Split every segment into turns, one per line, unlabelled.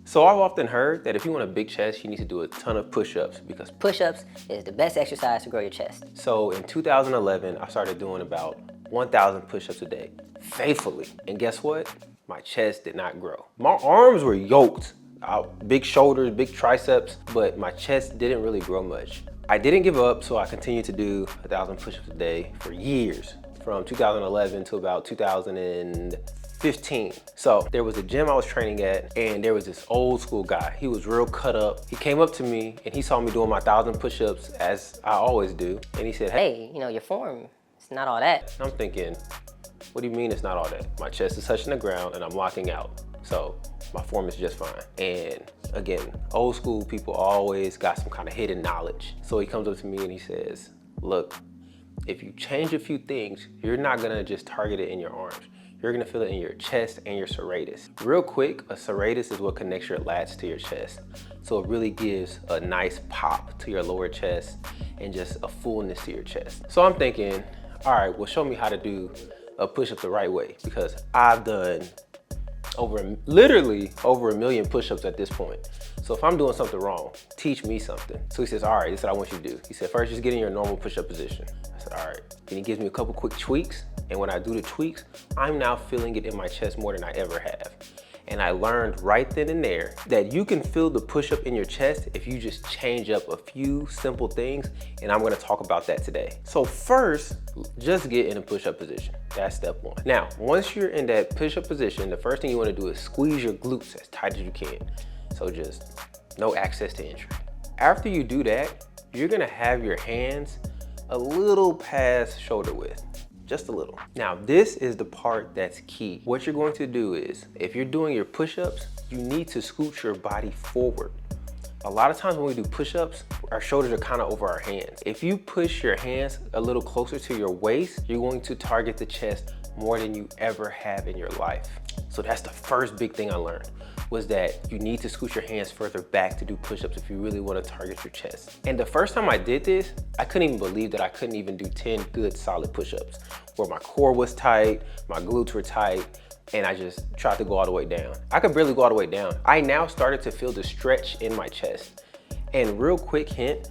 So I've often heard that if you want a big chest, you need to do a ton of push-ups because
Push-ups is the best exercise to grow your chest.
So in 2011, I started doing about 1,000 push-ups a day, faithfully. And guess what? My chest did not grow. My arms were yoked, big shoulders, big triceps, but my chest didn't really grow much. I didn't give up, so I continued to do 1,000 push-ups a day for years, from 2011 to about 2015. So there was a gym I was training at, and there was this old school guy. He was real cut up. He came up to me and he saw me doing my 1,000 push-ups as I always do. And he said,
Hey, you know, your form, it's not all that.
I'm thinking, what do you mean it's not all that? My chest is touching the ground and I'm locking out. So my form is just fine. And again, old school people always got some kind of hidden knowledge. So he comes up to me and he says, look, if you change a few things, you're not gonna just target it in your arms. You're gonna feel it in your chest and your serratus. Real quick, a serratus is what connects your lats to your chest. So it really gives a nice pop to your lower chest and just a fullness to your chest. So I'm thinking, all right, well, show me how to do a push-up the right way, because I've done literally over 1 million push-ups at this point. So if I'm doing something wrong, teach me something. So he says, all right, this is what I want you to do. He said, first, just get in your normal push-up position. I said, all right. And he gives me a couple quick tweaks. And when I do the tweaks, I'm now feeling it in my chest more than I ever have. And I learned right then and there that you can feel the push-up in your chest if you just change up a few simple things. And I'm gonna talk about that today. So first, just get in a push-up position. That's step one. Now, once you're in that push-up position, the first thing you wanna do is squeeze your glutes as tight as you can. So just no access to entry. After you do that, you're gonna have your hands a little past shoulder width. Just a little. Now, this is the part that's key. What you're going to do is, if you're doing your push-ups, you need to scoot your body forward. A lot of times when we do push-ups, our shoulders are kind of over our hands. If you push your hands a little closer to your waist, you're going to target the chest more than you ever have in your life. So that's the first big thing I learned, was that you need to scoot your hands further back to do push-ups if you really want to target your chest. And the first time I did this, I couldn't even believe that I couldn't even do 10 good solid push-ups, where my core was tight, my glutes were tight, and I just tried to go all the way down. I could barely go all the way down. I now started to feel the stretch in my chest. And real quick hint,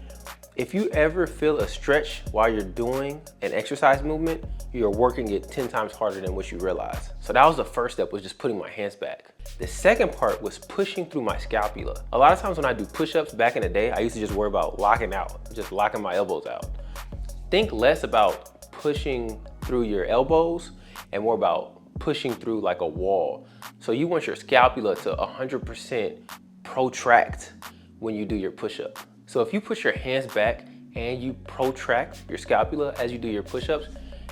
if you ever feel a stretch while you're doing an exercise movement, you're working it 10 times harder than what you realize. So that was the first step, was just putting my hands back. The second part was pushing through my scapula. A lot of times when I do push-ups back in the day, I used to just worry about locking out, just locking my elbows out. Think less about pushing through your elbows and more about pushing through like a wall. So you want your scapula to 100% protract when you do your push-up. So if you push your hands back and you protract your scapula as you do your push-ups,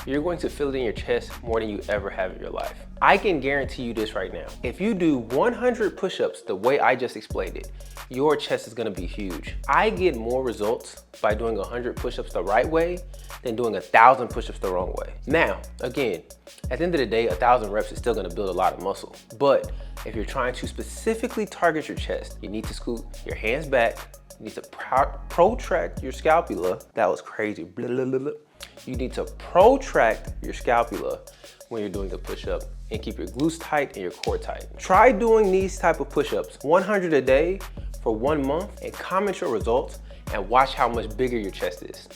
you're going to feel it in your chest more than you ever have in your life. I can guarantee you this right now. If you do 100 push-ups the way I just explained it, your chest is gonna be huge. I get more results by doing 100 push-ups the right way than doing 1,000 push-ups the wrong way. Now, again, at the end of the day, 1,000 reps is still gonna build a lot of muscle. But if you're trying to specifically target your chest, you need to scoot your hands back, you need to protract your scapula. That was crazy. You need to protract your scapula when you're doing the push-up and keep your glutes tight and your core tight. Try doing these type of push-ups, 100 a day for 1 month, and comment your results and watch how much bigger your chest is.